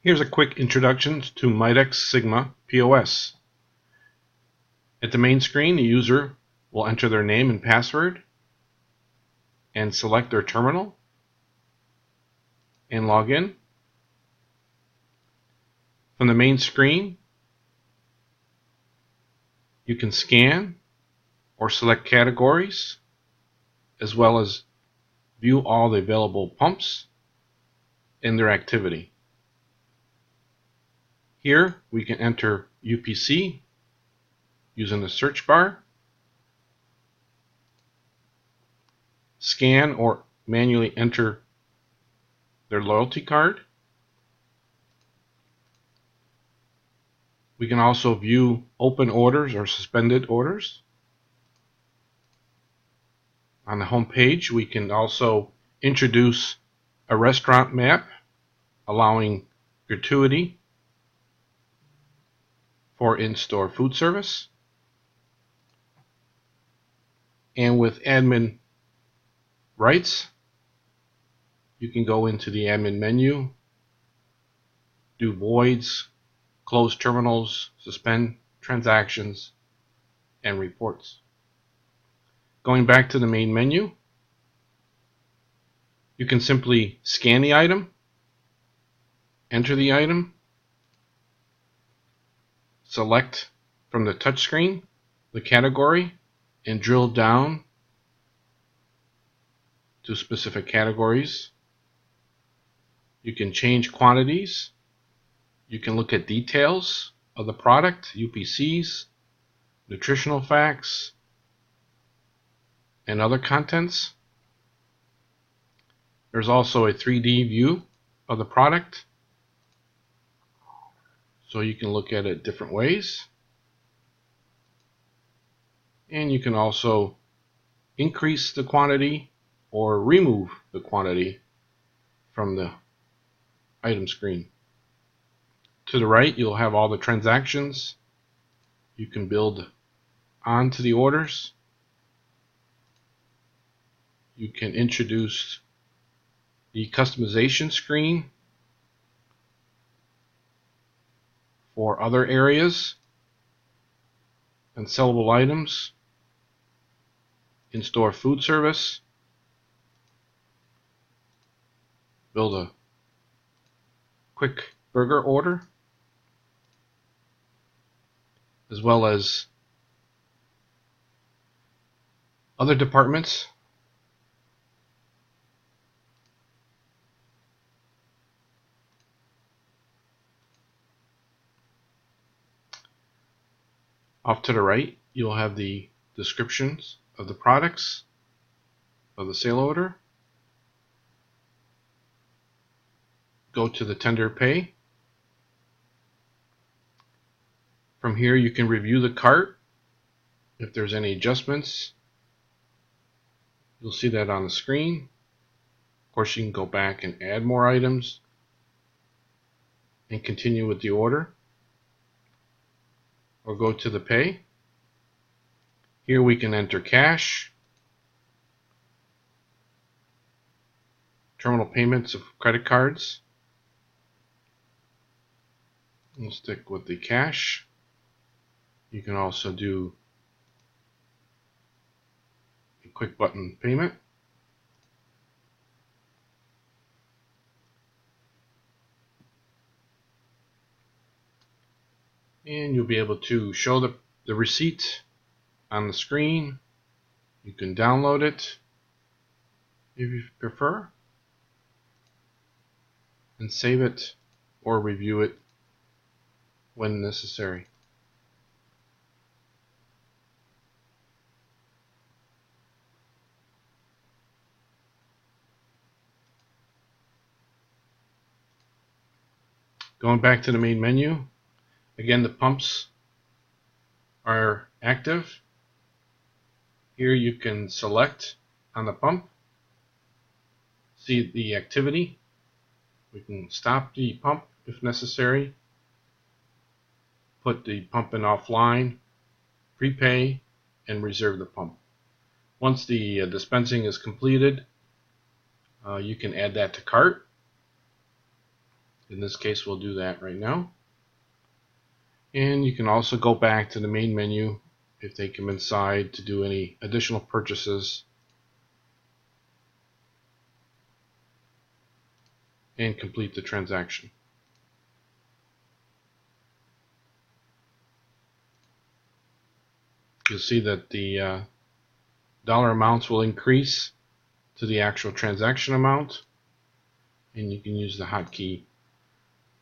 Here's a quick introduction to Midax Sigma POS. At the main screen, the user will enter their name and password and select their terminal and log in. From the main screen, you can scan or select categories, as well as view all the available pumps and their activity. Here we can enter UPC using the search bar, scan or manually enter their loyalty card. We can also view open orders or suspended orders. On the home page, we can also introduce a restaurant map allowing gratuity for in-store food service. And with admin rights, you can go into the admin menu, do voids, close terminals, suspend transactions, and reports. Going back to the main menu, you can simply scan the item, enter the item, select from the touchscreen the category, and drill down to specific categories. You can change quantities. You can look at details of the product, UPCs, nutritional facts, and other contents. There's also a 3D view of the product, so you can look at it different ways. And you can also increase the quantity or remove the quantity from the item screen. To the right, you'll have all the transactions. You can build onto the orders. You can introduce the customization screen for other areas and sellable items, in-store food service, build a quick burger order, as well as other departments. Off to the right, you'll have the descriptions of the products of the sale order. Go to the tender pay. From here, you can review the cart. If there's any adjustments, you'll see that on the screen. Of course, you can go back and add more items and continue with the order, or go to the pay. Here we can enter cash, terminal payments of credit cards. We'll stick with the cash. You can also do a quick button payment. And you'll be able to show the receipt on the screen. You can download it if you prefer, and save it or review it when necessary. Going back to the main menu, again, the pumps are active. Here you can select on the pump, see the activity. We can stop the pump if necessary, put the pump in offline, prepay, and reserve the pump. Once the dispensing is completed, you can add that to cart. In this case, we'll do that right now. And you can also go back to the main menu if they come inside to do any additional purchases and complete the transaction. You'll see that the dollar amounts will increase to the actual transaction amount, and you can use the hotkey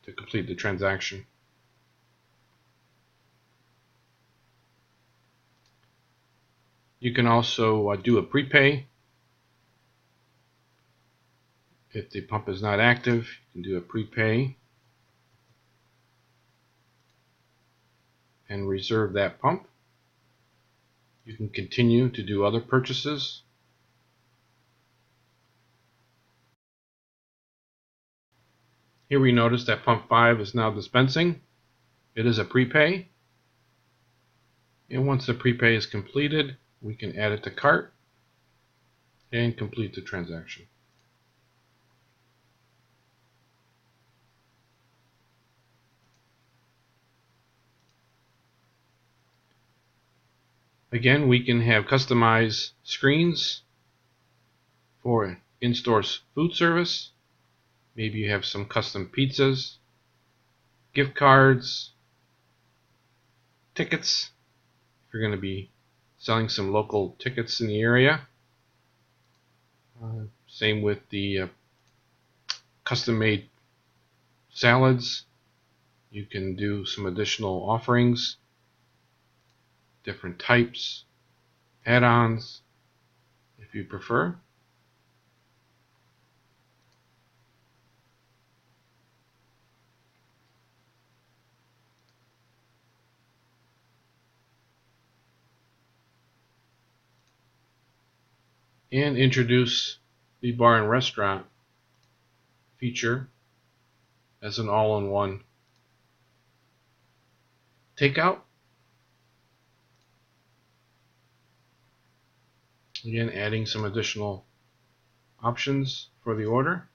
to complete the transaction. You can also do a prepay. If the pump is not active, you can do a prepay and reserve that pump. You can continue to do other purchases. Here we notice that pump 5 is now dispensing. It is a prepay. And once the prepay is completed, we can add it to cart and complete the transaction. Again, we can have customized screens for in-store food service. Maybe you have some custom pizzas, gift cards, tickets. If you're going to be selling some local tickets in the area. Same with the custom-made salads. You can do some additional offerings, different types, add-ons, if you prefer. And introduce the bar and restaurant feature as an all-in-one takeout. Again, adding some additional options for the order.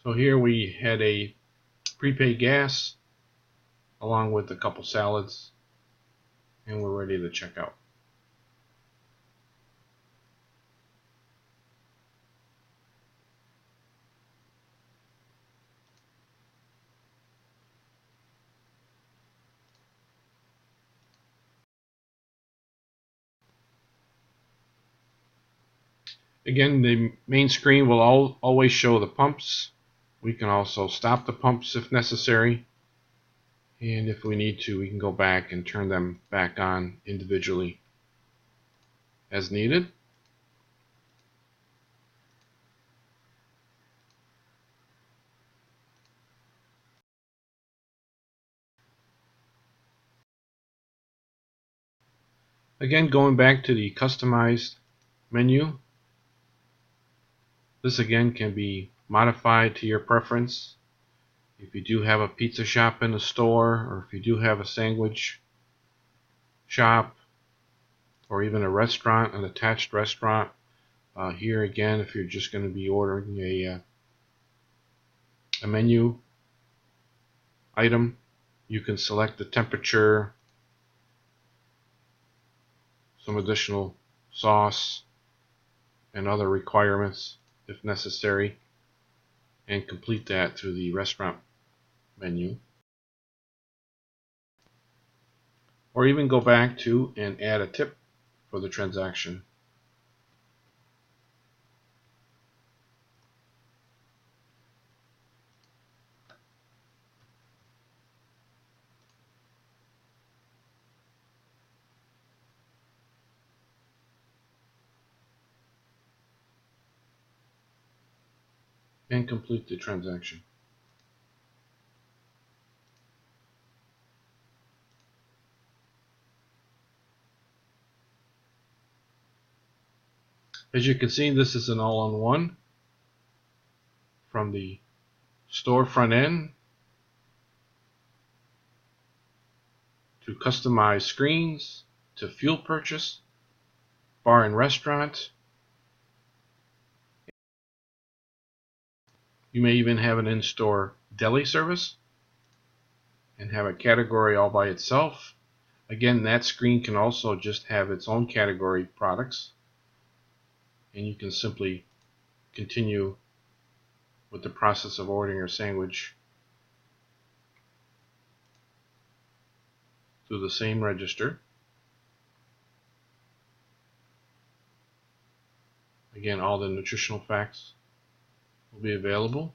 So here we had a prepaid gas along with a couple salads, and we're ready to check out. Again, the main screen will always show the pumps. We can also stop the pumps if necessary, and if we need to, we can go back and turn them back on individually as needed. Again, going back to the customized menu, this again can be modified to your preference. If you do have a pizza shop in the store, or if you do have a sandwich shop, or even a restaurant, an attached restaurant, here again, if you're just going to be ordering a menu item, you can select the temperature, some additional sauce, and other requirements if necessary, and complete that through the restaurant menu. Or even go back to and add a tip for the transaction. And complete the transaction. As you can see, this is an all-in-one from the store front end to customize screens, to to fuel purchase, bar and restaurant. You may even have an in-store deli service and have a category all by itself. Again, that screen can also just have its own category products, and you can simply continue with the process of ordering your sandwich through the same register. Again, all the nutritional facts will be available.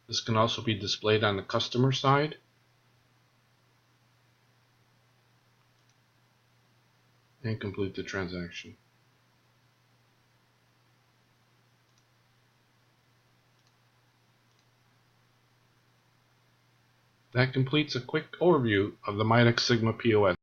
This can also be displayed on the customer side. And complete the transaction. That completes a quick overview of the Midax Sigma POS.